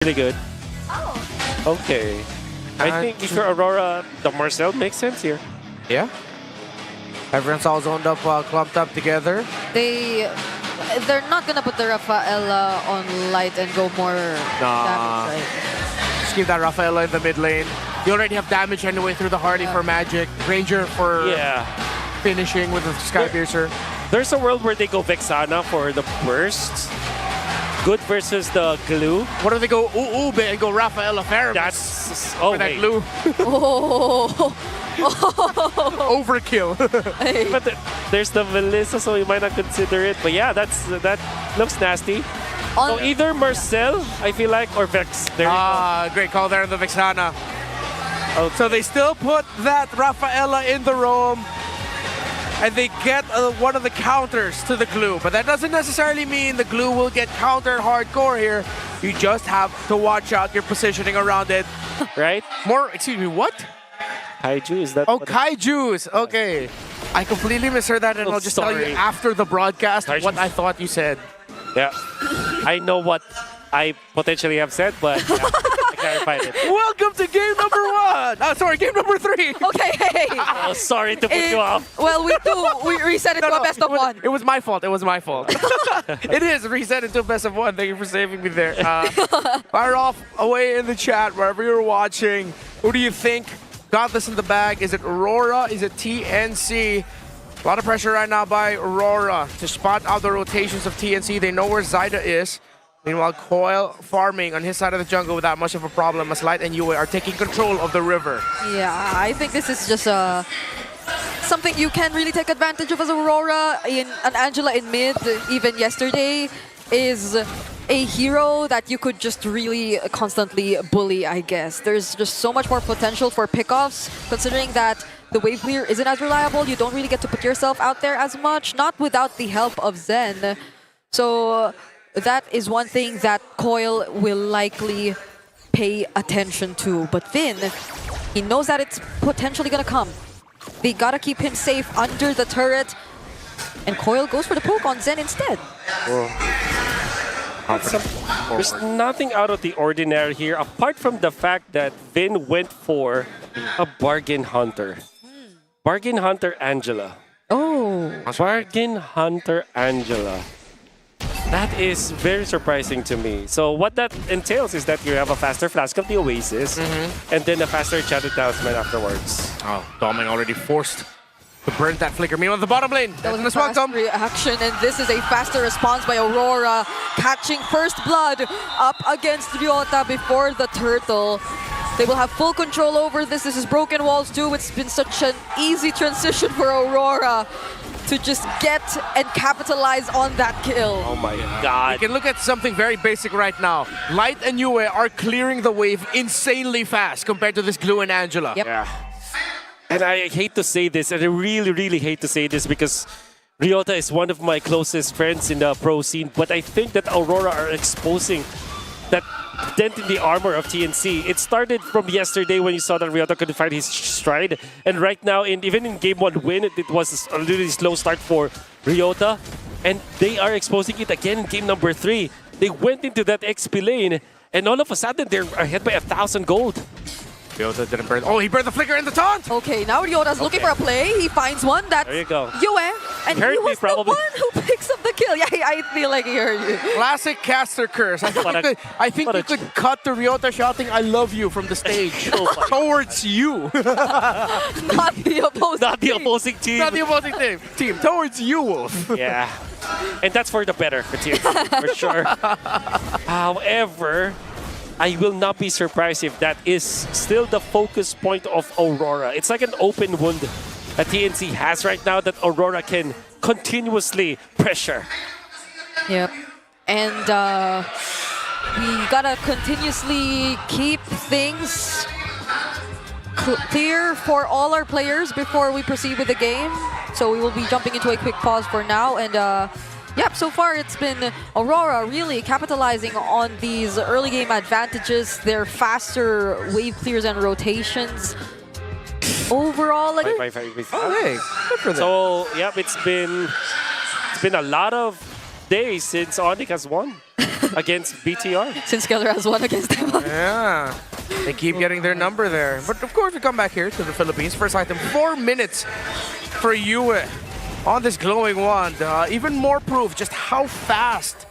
Really good. Oh. Okay. I think if you're Aurora, the Marcel makes sense here. Yeah. Everyone's all zoned up, clumped up together. They're not gonna put the Rafaela on light and go more damage, right? Just keep that Rafaela in the mid lane. You already have damage anyway through the Hardy for Magic. Ranger for finishing with the Skypiercer. There's a world where they go Vexana for the burst. Good versus the glue. What if they go Ube and go Rafaela Ferris? That's for that glue. Oh. Overkill. But there's the Melissa, so you might not consider it. But yeah, that looks nasty. So either Marcel, I feel like, or Vex. There you go. Great call there on the Vexana. Okay. So they still put that Rafaela in the roam, and they get one of the counters to the glue. But that doesn't necessarily mean the glue will get countered hardcore here. You just have to watch out your positioning around it. Right? Excuse me, what? Kaiju, is that? Oh, Kaiju's. Okay. I completely misheard that, and I'll just tell you after the broadcast what I thought you said. Yeah. I know what I potentially have said, but I clarified it. Welcome to game number 1. Sorry, game number 3. Okay, hey. Oh, sorry to put you off. Well, we reset it to a best of 1. It was my fault. It was my fault. It is reset it to a best of 1. Thank you for saving me there. Fire off away in the chat wherever you're watching. Who do you think got this in the bag? Is it Aurora? Is it TNC? A lot of pressure right now by Aurora to spot out the rotations of TNC. They know where Zyda is. Meanwhile, Coil farming on his side of the jungle without much of a problem as Light and Yue are taking control of the river. Yeah, I think this is just something you can really take advantage of as Aurora. An Angela in mid, even yesterday, is a hero that you could just really constantly bully, I guess. There's just so much more potential for pickoffs, considering that the wave clear isn't as reliable. You don't really get to put yourself out there as much, not without the help of Zen. So that is one thing that Coil will likely pay attention to. But Finn, he knows that it's potentially gonna come. They gotta keep him safe under the turret. And Coil goes for the poke on Zen instead. There's nothing out of the ordinary here, apart from the fact that Vin went for a Bargain Hunter. Bargain Hunter Angela. Oh. Bargain Hunter Angela. That is very surprising to me. So what that entails is that you have a faster Flask of the Oasis and then a faster Enchanted Talisman afterwards. Oh, Doming already forced to burn that flicker. Meanwhile, the bottom lane. That was a fast reaction, and this is a faster response by Aurora, catching first blood up against Ryota before the turtle. They will have full control over this. This is Broken Walls too. It's been such an easy transition for Aurora to just get and capitalize on that kill. Oh my god. You can look at something very basic right now. Light and Yue are clearing the wave insanely fast compared to this Glue and Angela. Yep. Yeah. And I hate to say this, and I really, really hate to say this because Ryota is one of my closest friends in the pro scene, but I think that Aurora are exposing that dent in the armor of TNC. It started from yesterday when you saw that Ryota couldn't find his stride, and right now, even in Game 1 win, it was a really slow start for Ryota, and they are exposing it again in Game number 3. They went into that XP lane, and all of a sudden, they're ahead by 1,000 gold. Ryota didn't burn. Oh, he burned the flicker and the taunt! Okay, now Ryota's looking for a play. He finds one. That's there you go. Yue, and he was the probably. one who picks up the kill. Yeah, I feel like he heard you. Classic caster curse. I think you could cut the Ryota shouting "I love you" from the stage towards you. Not the opposing Not the opposing team. Not the opposing team. Towards you, Wolf. Yeah. And that's for the better for TNC, for sure. However, I will not be surprised if that is still the focus point of Aurora. It's like an open wound that TNC has right now that Aurora can continuously pressure. Yep. And we gotta continuously keep things clear for all our players before we proceed with the game. So we will be jumping into a quick pause for now. And yep, so far it's been Aurora really capitalizing on these early game advantages, their faster wave clears and rotations. Overall, like, Oh, hey, good for them. So, yep, it's been a lot of days since Onyx has won against BTR. Since Keller has won against them. Yeah, they keep getting their number there. But of course, we come back here to the Philippines. First item, 4 minutes for Yue on this glowing wand. Even more proof just how fast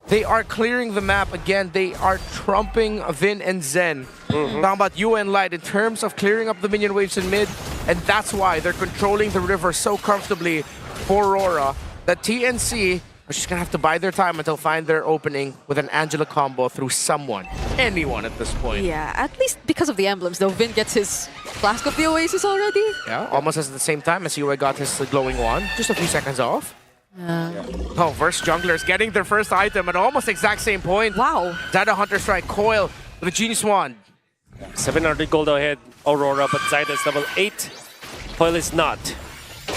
they are clearing the map. Again, they are trumping Vin and Zen. Talking about Yue and Light in terms of clearing up the minion waves in mid. And that's why they're controlling the river so comfortably for Aurora. The TNC are just going to have to bide their time until find their opening with an Angela combo through someone. Anyone at this point. Yeah, at least because of the emblems, though. Vin gets his Flask of the Oasis already. Yeah, almost at the same time as Yue got his glowing wand. Just a few seconds off. Oh, first junglers getting their first item at almost exact same point. Wow. Zyda Hunter Strike, Coil with a Genius Wand. 700 gold ahead, Aurora, but Zyda is level 8. Coil is not.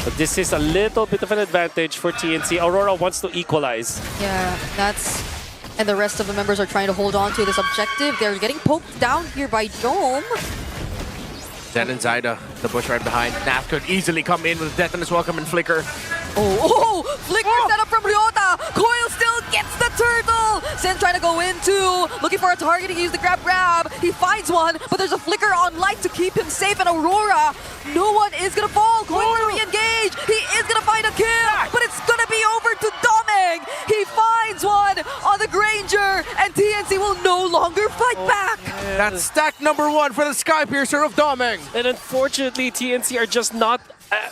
But this is a little bit of an advantage for TNC. Aurora wants to equalize. Yeah, that's... And the rest of the members are trying to hold on to this objective. They're getting poked down here by Dome. Zen and Zyda, the bush right behind. Naf could easily come in with Death on his welcome and Flicker. Oh, Flicker set up from Ryota. Coil still gets the turtle. Zen trying to go into, looking for a target. He used the grab. He finds one, but there's a Flicker on Light to keep him safe. And Aurora, no one is going to fall. Going to re-engage. He is going to find a kill, but it's going to be over to Domeng. He finds one on the Granger, and TNC will no longer fight back. That's stack number 1 for the Sky Piercer of Domeng. And unfortunately, TNC are just not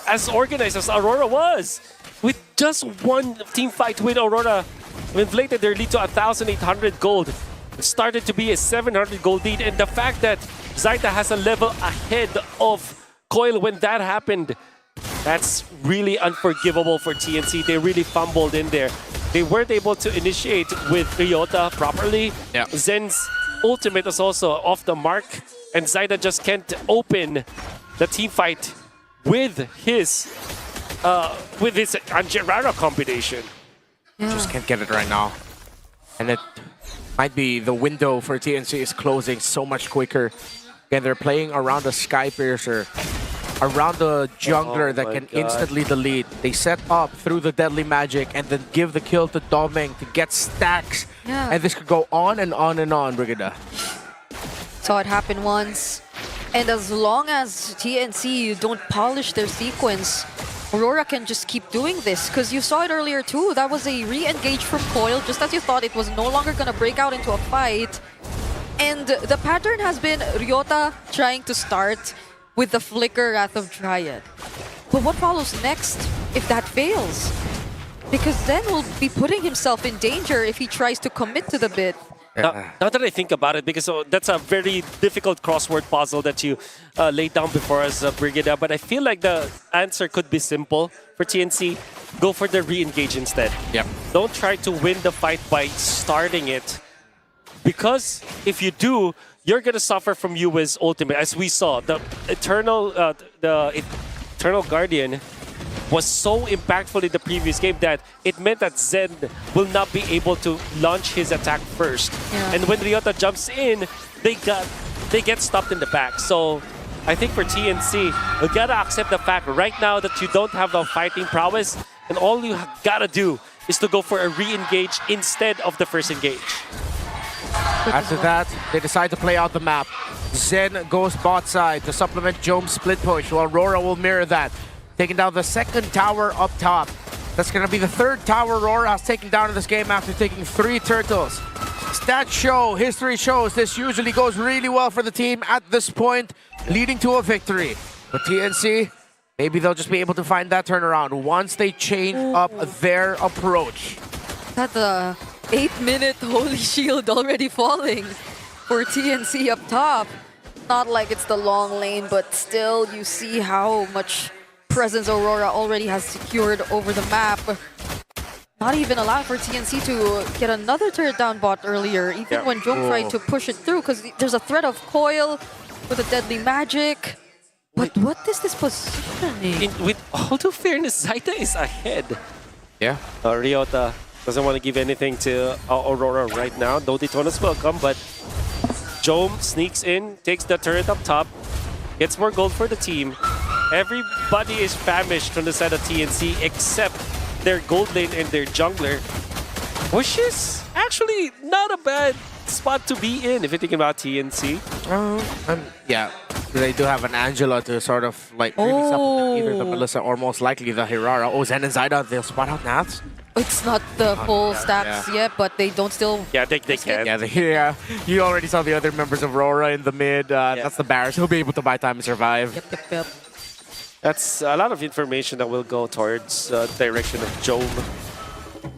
as organized as Aurora was. With just one team fight win, Aurora inflated their lead to 1,800 gold. It started to be a 700 gold lead, and the fact that Zyda has a level ahead of Coil when that happened, that's really unforgivable for TNC. They really fumbled in there. They weren't able to initiate with Ryota properly. Yeah. Zen's ultimate is also off the mark, and Zyda just can't open the team fight with his Angerara combination. Just can't get it right now. And it might be the window for TNC is closing so much quicker. Again, they're playing around the Sky Piercer, around the jungler that can instantly delete. They set up through the deadly magic and then give the kill to Domeng to get stacks. Yeah. And this could go on and on and on, Brigida. Saw it happen once. And as long as TNC don't polish their sequence, Aurora can just keep doing this. Because you saw it earlier too. That was a re-engage from Coil, just as you thought. It was no longer going to break out into a fight. And the pattern has been Ryota trying to start with the Flicker Wrath of Dryad. But what follows next if that fails? Because then he'll be putting himself in danger if he tries to commit to the bit. Now that I think about it, because that's a very difficult crossword puzzle that you laid down before us, Brigida, but I feel like the answer could be simple for TNC. Go for the re-engage instead. Yep. Don't try to win the fight by starting it, because if you do, you're going to suffer from Yue's ultimate. As we saw, the Eternal Guardian was so impactful in the previous game that it meant that Zen will not be able to launch his attack first. Yeah. And when Ryota jumps in, they get stopped in the back. So I think for TNC, you gotta accept the fact right now that you don't have the fighting prowess, and all you gotta do is to go for a re-engage instead of the first engage. After that, they decide to play out the map. Zen goes bot side to supplement Jome's split push, while Aurora will mirror that. Taking down the second tower up top. That's going to be the third tower Aurora has taken down in this game after taking 3 turtles. Stats show, history shows this usually goes really well for the team at this point, leading to a victory. But TNC, maybe they'll just be able to find that turnaround once they change up their approach. That 8-minute Holy Shield already falling for TNC up top. Not like it's the long lane, but still you see how much presence Aurora already has secured over the map. Not even allowed for TNC to get another turret down bot earlier, even when Jom tried to push it through, because there's a threat of Coil with a deadly magic. But what is this positioning? With all due fairness, Zyda is ahead. Yeah. Ryota doesn't want to give anything to Aurora right now. No Daytona's welcome, but Jom sneaks in, takes the turret up top, gets more gold for the team. Everybody is famished from the side of TNC except their gold lane and their jungler. Which is actually not a bad spot to be in if you're thinking about TNC. Yeah, they do have an Angela to sort of like really supplement either the Melissa or most likely the Hirara. Oh, Zen and Zaida, they'll spot out Naths. It's not the full stacks yet, but they don't still... Yeah, they can. Yeah, you already saw the other members of Aurora in the mid. That's the Barris. He'll be able to buy time and survive. Yep. That's a lot of information that will go towards the direction of Jome.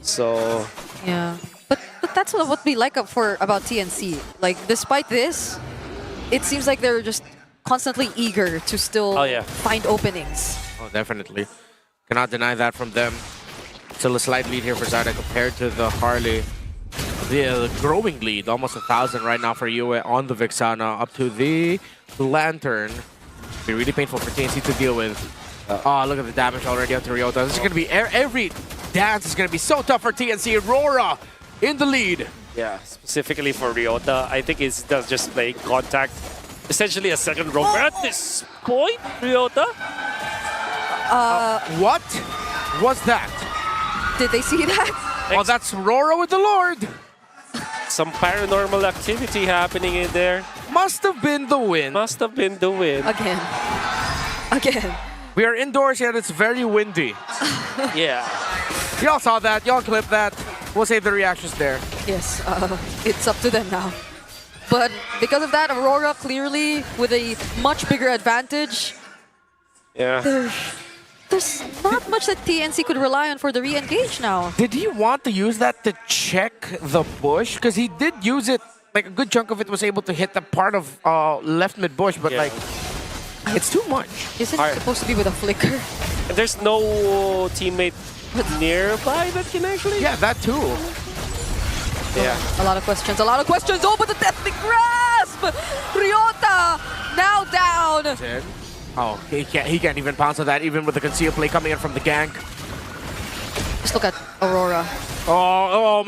So... Yeah. But that's what we like about TNC. Like, despite this, it seems like they're just constantly eager to still find openings. Oh, definitely. Cannot deny that from them. Still a slight lead here for Zaida compared to the Harley. The growing lead, almost 1,000 right now for Yue on the Vixana, up to the Lantern. Be really painful for TNC to deal with. Oh, look at the damage already onto Ryota. This is going to be every dance is going to be so tough for TNC. Aurora in the lead. Yeah, specifically for Ryota, I think he's just playing contact. Essentially a second rover at this point, Ryota. What was that? Did they see that? Oh, that's Aurora with the Lord. Some paranormal activity happening in there. Must have been the win. Must have been the win. Again. We are indoors yet it's very windy. Yeah. Y'all saw that. Y'all clipped that. We'll save the reactions there. Yes, it's up to them now. But because of that, Aurora clearly with a much bigger advantage. Yeah. There's not much that TNC could rely on for the re-engage now. Did he want to use that to check the bush? Because he did use it, like a good chunk of it was able to hit the part of left mid bush, but like, it's too much. Isn't it supposed to be with a flicker? And there's no teammate nearby that can actually... Yeah, that too. Yeah. A lot of questions. Oh, but the deathly grasp! Ryota now down. Oh, he can't even pounce on that, even with the conceal play coming in from the gank. Just look at Aurora. Oh,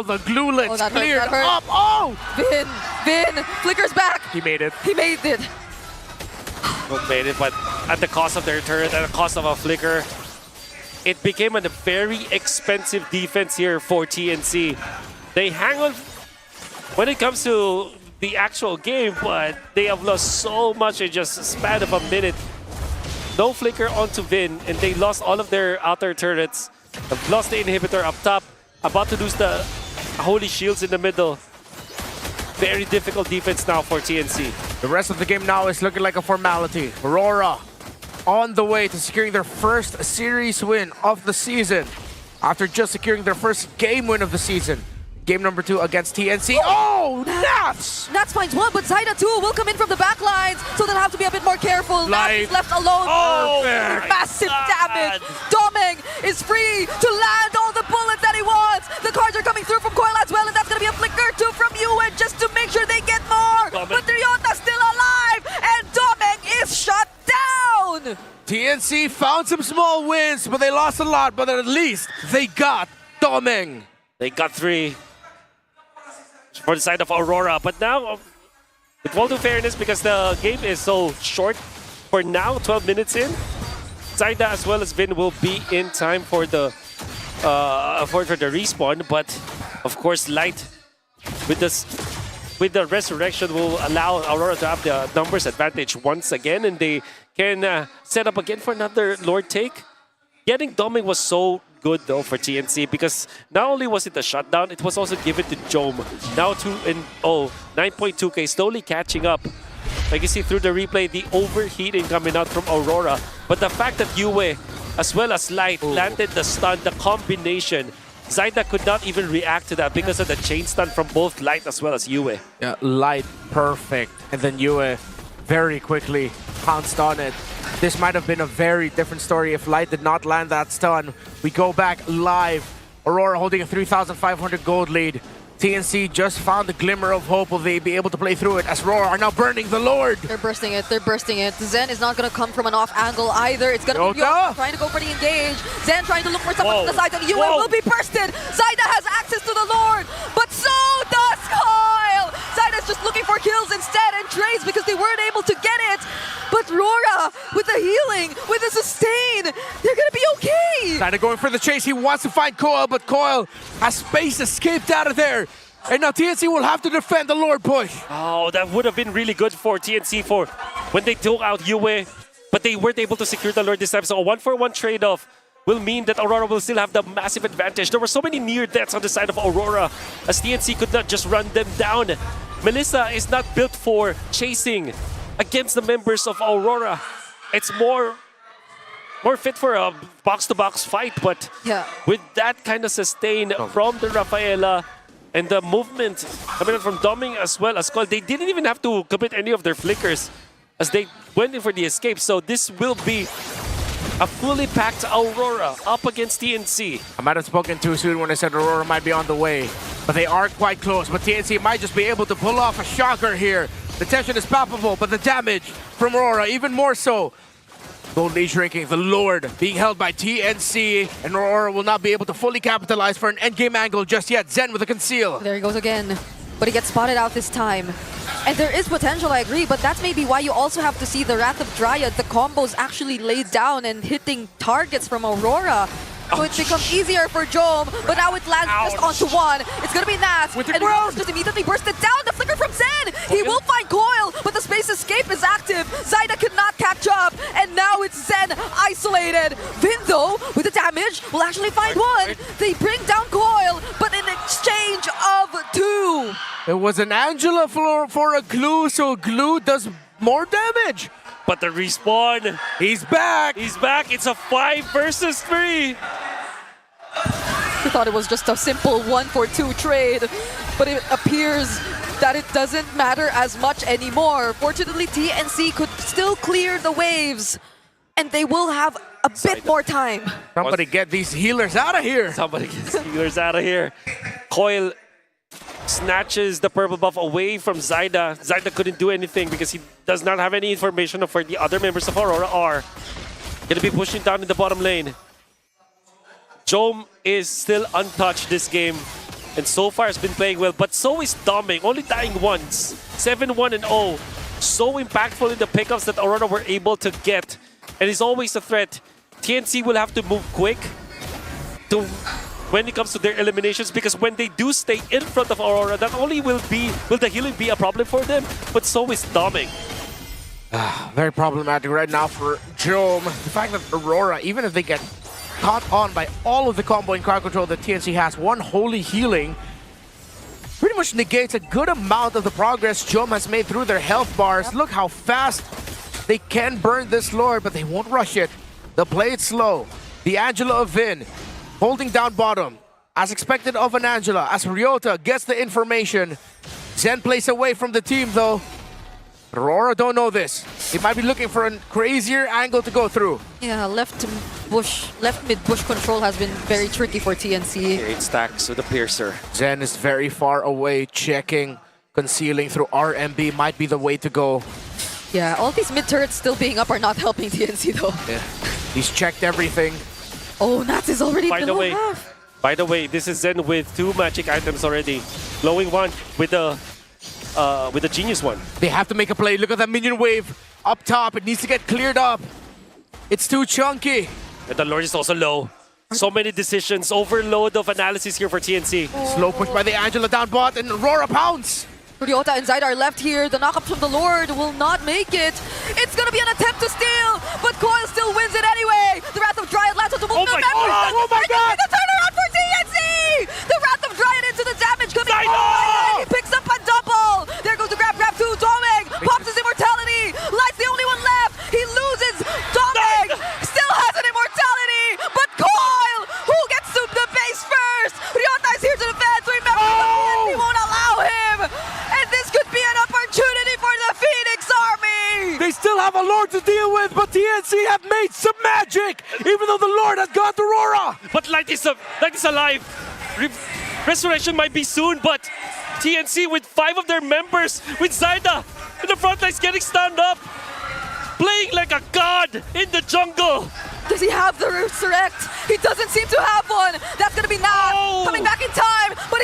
the glulets cleared up. Oh! Vin, flickers back. He made it. Made it, but at the cost of their turret, at the cost of a flicker, it became a very expensive defense here for TNC. They hang on when it comes to the actual game, but they have lost so much in just a span of a minute. No flicker onto Vin, and they lost all of their outer turrets. They've lost the inhibitor up top, about to lose the holy shields in the middle. Very difficult defense now for TNC. The rest of the game now is looking like a formality. Aurora on the way to securing their first series win of the season after just securing their first game win of the season. Game number 2 against TNC. Oh, Nats! Nats finds one, but Zaida too will come in from the back lines, so they'll have to be a bit more careful. Nats is left alone. Oh, massive damage. Doming is free to land all the bullets that he wants. The cards are coming through from Coil as well, and that's going to be a flicker too from Yue just to make sure they get more. But Ryota's still alive, and Doming is shut down. TNC found some small wins, but they lost a lot, but at least they got Doming. They got 3 for the side of Aurora, but now, with all due fairness, because the game is so short for now, 12 minutes in, Zaida as well as Vin will be in time for the respawn, but of course Light with the resurrection will allow Aurora to have the numbers advantage once again, and they can set up again for another Lord take. Getting Doming was so good though for TNC because not only was it a shutdown, it was also given to Jome. Now 2-0, 9.2k, slowly catching up. Like you see through the replay, the overheating coming out from Aurora. But the fact that Yue, as well as Light, landed the stun, the combination, Zaida could not even react to that because of the chain stun from both Light as well as Yue. Yeah, Light, perfect. And then Yue very quickly pounced on it. This might have been a very different story if Light did not land that stun. We go back live. Aurora holding a 3,500 gold lead. TNC just found a glimmer of hope. Will they be able to play through it as Aurora are now burning the Lord? They're bursting it. Zen is not going to come from an off angle either. It's going to be trying to go for the engage. Zen trying to look for someone on the side, and Yue will be bursted. Zaida has access to the Lord, but so does Coil. Zaida's just looking for kills instead and trades because they weren't able to get it. But Aurora with the healing, with the sustain, they're gonna be okay. Kind of going for the chase. He wants to find Coil, but Coil has space escaped out of there. And now TNC will have to defend the Lord push. Oh, that would have been really good for TNC for when they took out Yue, but they weren't able to secure the Lord this time. So a 1-for-1 trade-off will mean that Aurora will still have the massive advantage. There were so many near deaths on the side of Aurora as TNC could not just run them down. Melissa is not built for chasing against the members of Aurora. It's more fit for a box-to-box fight, but Yeah. with that kind of sustain from the Rafaela and the movement coming out from Doming as well as Cole, they didn't even have to commit any of their flickers as they went in for the escape. So this will be a fully packed Aurora up against TNC. I might have spoken too soon when I said Aurora might be on the way, but they are quite close. But TNC might just be able to pull off a shocker here. The tension is palpable, but the damage from Aurora even more so. Golden Age ranking, the Lord being held by TNC, and Aurora will not be able to fully capitalize for an endgame angle just yet. Zen with a conceal. There he goes again, but he gets spotted out this time. And there is potential, I agree, but that's maybe why you also have to see the Wrath of Dryad, the combos actually laid down and hitting targets from Aurora. So it becomes easier for Jom, but now it lands just onto one. It's gonna be Nats, With the and ground. Rose just immediately bursted down. The flicker from Zen! He will find Coil, but the space escape is active. Zyda cannot catch up, and now it's Zen isolated. Vin, though, with the damage, will actually find one. They bring down Coil, but in exchange of two. It was an Angela for a glue, so glue does more damage. But the respawn, He's back. he's back. It's a 5 versus 3. We thought it was just a simple 1-for-2 trade, but it appears that it doesn't matter as much anymore. Fortunately, TNC could still clear the waves, and they will have a bit more time. Somebody get these healers out of here. Somebody gets healers out of here. Coil snatches the purple buff away from Zyda. Zyda couldn't do anything because he does not have any information of where the other members of Aurora are. Gonna be pushing down in the bottom lane. Jom is still untouched this game, and so far has been playing well, but so is Doming, only dying once. 7-1-0. So impactful in the pickups that Aurora were able to get, and is always a threat. TNC will have to move quick to when it comes to their eliminations, because when they do stay in front of Aurora, not only will the healing be a problem for them, but so is Doming. Very problematic right now for Jom. The fact that Aurora, even if they get caught on by all of the comboing crowd control that TNC has, one holy healing pretty much negates a good amount of the progress Jom has made through their health bars. Look how fast they can burn this Lord, but they won't rush it. They'll play it slow. The Angela of Vin holding down bottom, as expected of an Angela, as Ryota gets the information. Zen plays away from the team though. Aurora don't know this. They might be looking for a crazier angle to go through. Yeah, left mid bush control has been very tricky for TNC. 8 stacks with a piercer. Zen is very far away, checking, concealing through RMB might be the way to go. Yeah, all these mid turrets still being up are not helping TNC though. Yeah. He's checked everything. Oh, Nats is already By the below way, half. By the way, this is Zen with 2 magic items already. Glowing one with the genius one. They have to make a play. Look at that minion wave up top. It needs to get cleared up. It's too chunky. And the Lord is also low. So many decisions, overload of analysis here for TNC. Slow push by the Angela down bot, and Aurora pounce. Ryota and Zyda are left here. The knockup from the Lord will not make it. It's gonna be an attempt to steal, but Coil still wins it anyway. The Wrath of Dryad lands onto multiple my members. God! Oh my God! The turnaround for TNC! The Wrath of Dryad into the damage coming from Zyda. He picks up a double. There goes the grab 2. Doming pops his immortality. Light's the only one left. He loses. Doming still has an immortality, but Coil, who gets to the base first? Ryota is here to defend. So remember, TNC won't allow him. And this could be an opportunity for the Phoenix Army! They still have a Lord to deal with, but TNC have made some magic, even though the Lord has gone to Aurora. But Light is alive. Resurrection might be soon, but TNC with 5 of their members, with Zyda in the front lines getting stand up, playing like a god in the jungle. Does he have the resurrect? He doesn't seem to have one. That's gonna be now Oh. coming back in time, but